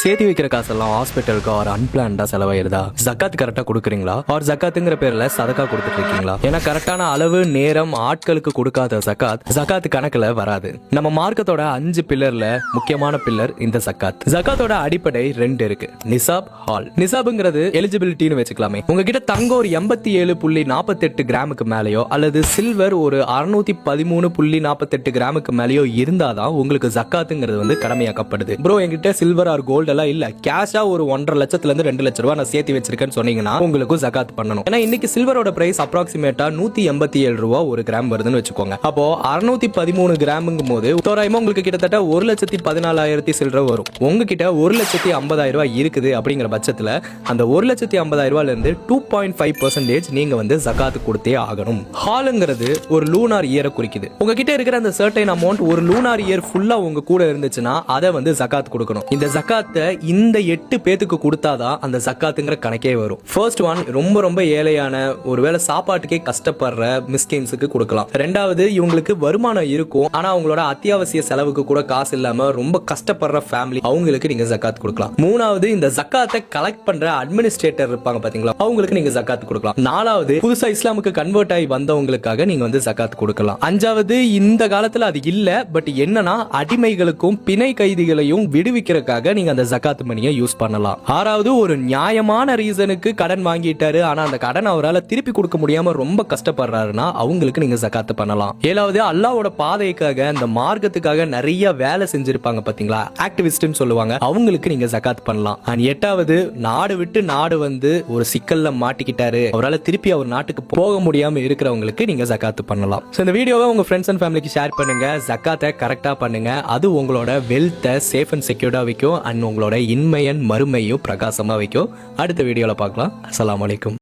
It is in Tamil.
சேர்த்து வைக்கிற காசெல்லாம் ஹாஸ்பிட்டலுக்கு ஒரு அன்பிளான்டா செலவாயிருதா? ஜக்காத் கரெக்டா கொடுக்குறீங்களா? ஒரு ஜக்காத்துங்கிற பேர்ல சதக்கா கொடுத்துட்டு இருக்கீங்களா? ஏன்னா கரெக்டான அளவு நேரம் ஆட்களுக்கு கொடுக்காத ஜக்காத் கணக்குல வராது. நம்ம மார்க்கத்தோட 5 பில்லர்ல முக்கியமான பில்லர் இந்த ஜக்காத்தோட அடிப்படை 2 இருக்கு, நிசாப், ஹால். நிசாப்ங்கிறது எலிஜிபிலிட்டின்னு வச்சுக்கலாமே. உங்ககிட்ட தங்கம் ஒரு 87.48 கிராமுக்கு மேலேயோ அல்லது சில்வர் ஒரு 613.48 கிராமுக்கு மேலேயோ இருந்தாதான் உங்களுக்கு ஜக்காத்துங்கிறது வந்து கடமையாக்கப்படுது. ப்ரோ என்கிட்ட சில்வர் ஆர் கோல்ட் எல்லாம் இல்ல, கேஷா ஒரு 1.5 லட்சத்துல இருந்து 2 லட்சம் ரூபாய் நான் சேர்த்து வச்சிருக்கேன்னு சொன்னீங்கன்னா உங்களுக்கு ஜக்காத் பண்ணணும். ஏன்னா இன்னைக்கு சில்வரோட பிரைஸ் அப்ராக்சிமேட்டா 187 ரூபாய் ஒரு கிராம் வருதுன்னு வச்சுக்கோங்க. அப்போ 613 கிராமுங்கும் போது தோராயமா உங்களுக்கு கிட்டத்தட்ட 1,14,000 சில்லற வரும். உங்ககிட்ட 1,50,000 ரூபாய் இருக்குது அப்படிங்கிற பட்சத்துல அந்த 1,50,000 ரூபாயில இருந்து 2.5% நீங்க வந்து ஜக்காத் கொடுத்தே ஆகணும். ஹாலுங்கிறது ஒரு லூனார் இயரை குறிக்குது. உங்ககிட்ட இருக்கிற அந்த சர்டைன் அமௌண்ட் ஒரு லூனார் இயர் ஃபுல்லா உங்க கூட இருந்துச்சுன்னா அதை வந்து ஜக்காத் கொடுக்கணும். இந்த ஜக்காத்தை இந்த 8 பேத்துக்கு கொடுத்தாதான் அந்த ஜக்காத்துங்கிற கணக்கே வரும். ஃபர்ஸ்ட் ஒன், ரொம்ப ஏழையான ஒருவேளை சாப்பாட்டுக்கே கஷ்டப்படுற மிஸ்கின்ஸுக்கு கொடுக்கலாம். ரெண்டாவது, இவங்களுக்கு வருமானம் இருக்கும் ஆனா அவங்களோட அத்தியாவசிய செலவுக்கு கூட காசு இல்லாம ரொம்ப கஷ்டப்படுற ஃபேமிலி, அவங்களுக்கு நீங்க ஜக்காத் கொடுக்கலாம். மூணாவது, இந்த ஜக்காத்தை கலெக்ட் பண்ற அட்மினிஸ்ட்ரேட்டர் இருப்பாங்க பாத்தீங்களா, அவங்களுக்கு நீங்க ஜக்காத் கொடுக்கலாம். நாலாவது, புதுசா இஸ்லாமுக்கு கன்வெர்ட் ஆகி வந்தவங்களுக்காக நீங்க வந்து ஜக்காத் கொடுக்கலாம். அஞ்சாவது, இந்த காலத்துல அது இல்ல, பட் என்னன்னா அடிமைகளுக்கும் பிணை கைதிகளையும் விடுவிக்கிறதுக்காக நீங்க அந்த ஜக்காத் மணியை யூஸ் பண்ணலாம். ஆறாவது, ஒரு நியாயமான ரீசனுக்கு கடன் வாங்கிட்டாரு ஆனா அந்த கடன் அவரால் திருப்பி கொடுக்க முடியாம ரொம்ப கஷ்டப்படுறாருன்னா அவங்களுக்கு நீங்க ஜக்காத் பண்ணலாம். ஏழாவது, அல்லாஹ்வோட பாதைக்காக அந்த மார்க்கத்துக்காக நிறைய வேலை செஞ்சிருப்பாங்க பாத்தீங்களா, ஆக்டிவிஸ்ட்னு சொல்லுவாங்க, அவங்களுக்கு நீங்க ஜக்காத் பண்ணலாம். அண்ட் எட்டாவது, நாடு விட்டு நாடு வந்து ஒரு சிக்கல்ல மாட்டிக்கிட்டாரு, அவரால் திருப்பி அவர் நாட்டுக்கு போக முடியாம இருக்கிறவங்களுக்கு நீங்க ஜக்காத் பண்ணலாம். இந்த வீடியோவை உங்க ஃப்ரெண்ட்ஸ் அண்ட் ஃபேமிலிக்கு ஷேர் பண்ணுங்க. ஜக்காத்தை கரெக்டா பண்ணுங்க. அது உங்களோட வெல்த்தை சேஃப் அண்ட் செக்யூர்டா வைக்கும் அண்ட் உங்களோட இன்மையன் மறுமையும் பிரகாசமா வைக்கும். அடுத்த வீடியோல பார்க்கலாம். அஸ்ஸலாமு அலைக்கும்.